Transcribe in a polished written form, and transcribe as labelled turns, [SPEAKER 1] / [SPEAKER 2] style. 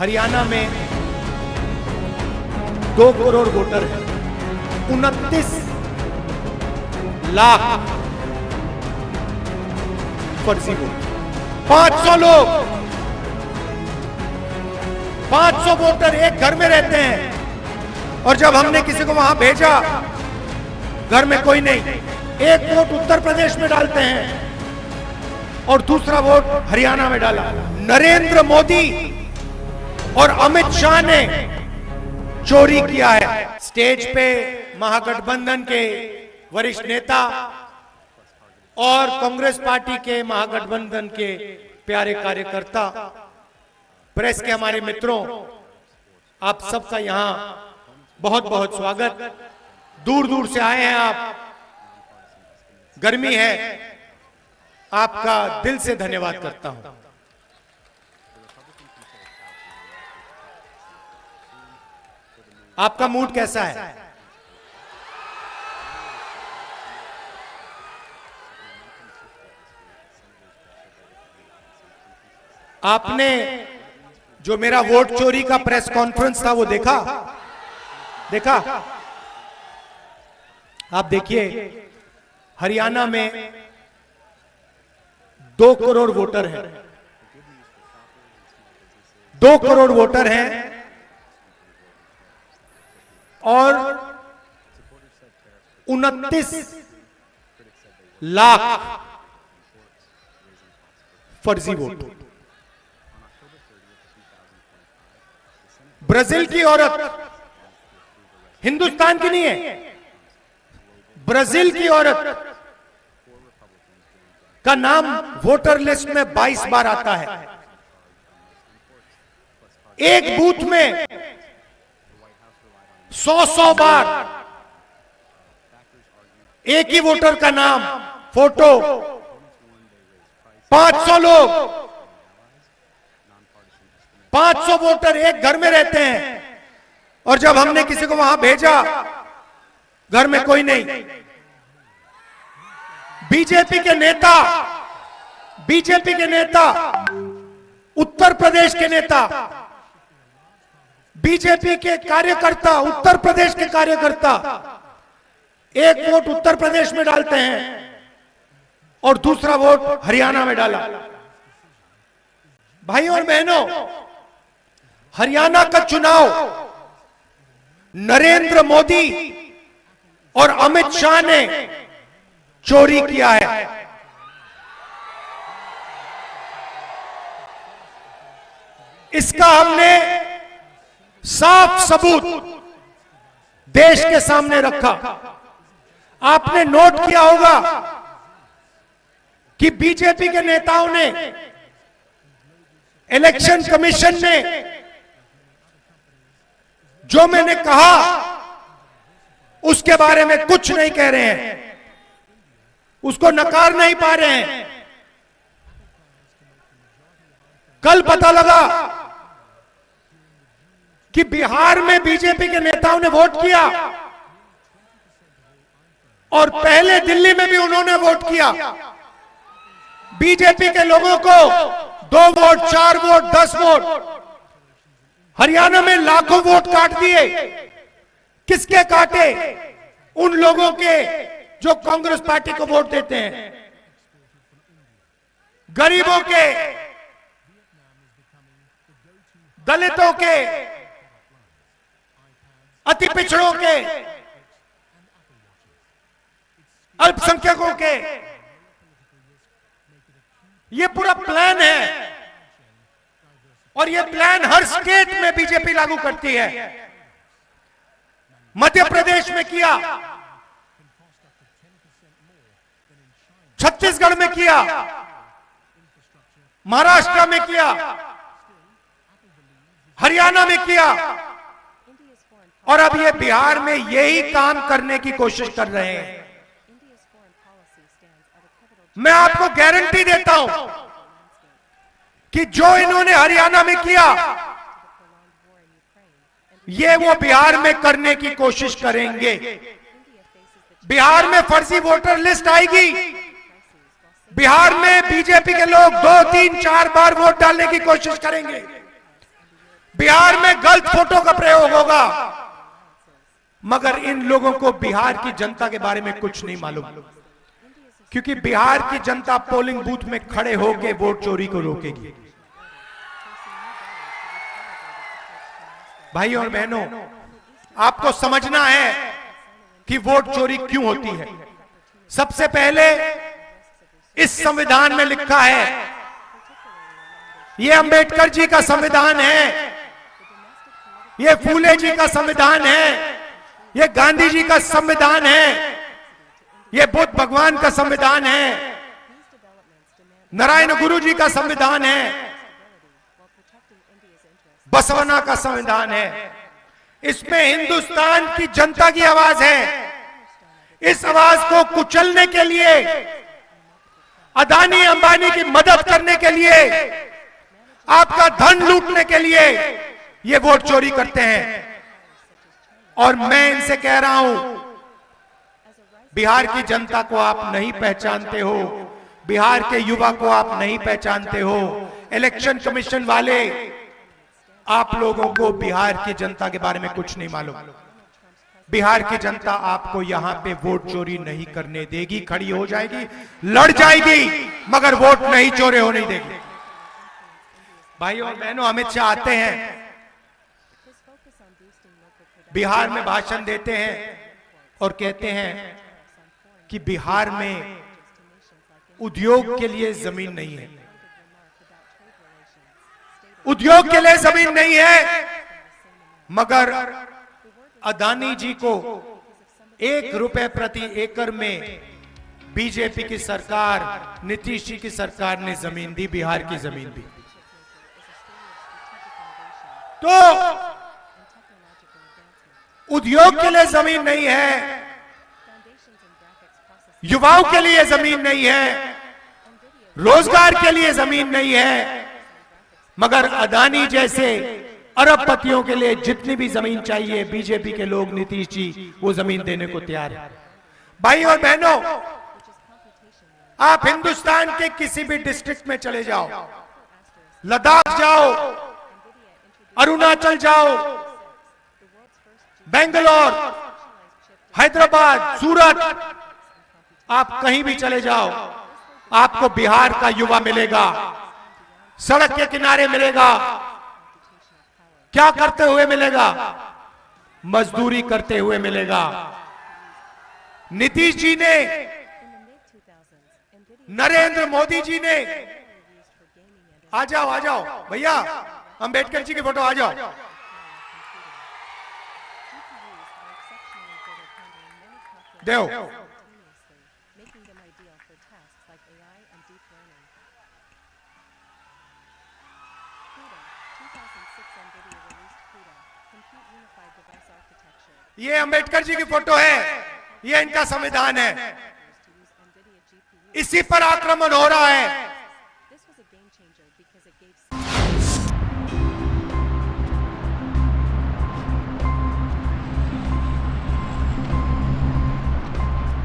[SPEAKER 1] हरियाणा में 2 करोड़ वोटर हैं, 29 लाख फर्जी वोट, 500 लोग, 500 वोटर एक घर में रहते हैं। और जब हमने किसी को वहां भेजा, घर में कोई नहीं, एक वोट उत्तर प्रदेश में डालते हैं और दूसरा वोट हरियाणा में डाला। नरेंद्र मोदी और अमित शाह ने चोरी किया है। स्टेज पे महागठबंधन के वरिष्ठ नेता और कांग्रेस पार्टी के महागठबंधन के प्यारे कार्यकर्ता, प्रेस के हमारे मित्रों, आप सबका यहां बहुत बहुत स्वागत। दूर दूर से आए हैं आप, गर्मी है, आपका दिल से धन्यवाद करता हूं। आपका मूड कैसा है? आपने जो मेरा वोट चोरी का प्रेस कॉन्फ्रेंस था वो देखा? आप देखिए, हरियाणा में 2 करोड़ वोटर हैं, 2 करोड़ वोटर हैं और 29 लाख फर्जी वोट। ब्राजील की औरत, हिंदुस्तान की नहीं है, ब्राजील की औरत का नाम वोटर लिस्ट में 22 बार आता है। एक बूथ में 100 बार एक ही वोटर का नाम, फोटो, 500 लोग, 500 वोटर एक घर में रहते हैं। और जब हमने किसी को वहां भेजा, घर में कोई नहीं, बीजेपी के नेता, उत्तर प्रदेश के नेता, बीजेपी के कार्यकर्ता, उत्तर प्रदेश के कार्यकर्ता एक वोट उत्तर प्रदेश में डालते हैं और दूसरा वोट हरियाणा में डाला। भाइयों और बहनों, हरियाणा का चुनाव नरेंद्र मोदी और अमित शाह ने चोरी किया है। इसका हमने साफ सबूत देश के सामने रखा। आपने नोट किया होगा कि बीजेपी के नेताओं ने, इलेक्शन कमीशन ने जो मैंने कहा उसके बारे में कुछ नहीं कह रहे हैं, उसको नकार नहीं पा रहे हैं। कल पता लगा कि बिहार में बीजेपी के नेताओं ने वोट किया और पहले दिल्ली में भी उन्होंने वोट किया। बीजेपी के लोगों को 2 वोट, 4 वोट, 10 वोट, हरियाणा में लाखों वोट काट दिए। किसके काटे? उन लोगों के जो कांग्रेस पार्टी को वोट देते हैं, गरीबों के, दलितों के, अति पिछड़ों के, अल्पसंख्यकों के। ये पूरा प्लान है और ये प्लान हर स्टेट में बीजेपी लागू करती है। मध्य प्रदेश में किया, छत्तीसगढ़ में किया, महाराष्ट्र में किया, हरियाणा में किया और अब ये बिहार में यही काम करने की कोशिश कर रहे हैं। मैं आपको गारंटी देता हूं कि जो इन्होंने हरियाणा में किया, ये वो बिहार में करने की कोशिश करेंगे। बिहार में फर्जी वोटर लिस्ट आएगी, बिहार में बीजेपी के लोग 2, 3, 4 बार वोट डालने की कोशिश करेंगे। बिहार में गलत फोटो का प्रयोग होगा, मगर इन लोगों को बिहार की जनता के बारे में कुछ नहीं मालूम, क्योंकि बिहार की जनता पोलिंग बूथ में खड़े होकर वोट चोरी को रोकेगी। भाई और बहनों, आपको समझना है कि वोट चोरी क्यों होती है। सबसे पहले इस संविधान में लिखा है, यह अंबेडकर जी का संविधान है, यह फूले जी का संविधान है, यह गांधी जी का संविधान है, यह बुद्ध भगवान का संविधान है, नारायण गुरु जी का संविधान है, बसवना का संविधान है। इसमें हिंदुस्तान की जनता की आवाज है। इस आवाज को कुचलने के लिए, अदानी अंबानी की मदद करने के लिए, आपका धन लूटने के लिए ये वोट चोरी करते हैं। और मैं इनसे कह रहा हूं, बिहार की जनता को आप नहीं पहचानते हो, बिहार के युवा को आप नहीं पहचानते हो। इलेक्शन कमीशन वाले, आप लोगों को बिहार की जनता के बारे में कुछ नहीं मालूम। बिहार की जनता आपको यहां पे वोट चोरी नहीं करने देगी, खड़ी हो जाएगी, लड़ जाएगी, मगर वोट नहीं चोरी होने देगी। भाइयों और बहनों, अमित शाह आते हैं, बिहार में भाषण देते हैं और कहते हैं कि बिहार में उद्योग के लिए जमीन नहीं है, उद्योग के लिए जमीन नहीं है, मगर अदानी जी को 1 रुपए प्रति एकड़ में बीजेपी की सरकार, नीतीश जी की सरकार ने जमीन दी, बिहार की जमीन दी। तो उद्योग के लिए जमीन नहीं है, युवाओं के लिए जमीन नहीं है, रोजगार के लिए जमीन नहीं है, मगर अदानी जैसे अरबपतियों के लिए जितनी भी जमीन चाहिए, बीजेपी के लोग, नीतीश जी, वो जमीन देने को तैयार है। भाई और बहनों, आप हिंदुस्तान के किसी भी डिस्ट्रिक्ट में चले जाओ, लद्दाख जाओ, अरुणाचल जाओ, बेंगलोर, हैदराबाद, सूरत, आप कहीं भी चले जाओ, आपको बिहार का युवा मिलेगा, सड़क के किनारे मिलेगा। क्या करते हुए मिलेगा? मजदूरी करते हुए मिलेगा। नीतीश जी ने, नरेंद्र मोदी जी ने, आ जाओ भैया, अंबेडकर जी की फोटो आ जाओ। देव ये अंबेडकर जी की फोटो है, ये इनका संविधान है, इसी पर आक्रमण हो रहा है।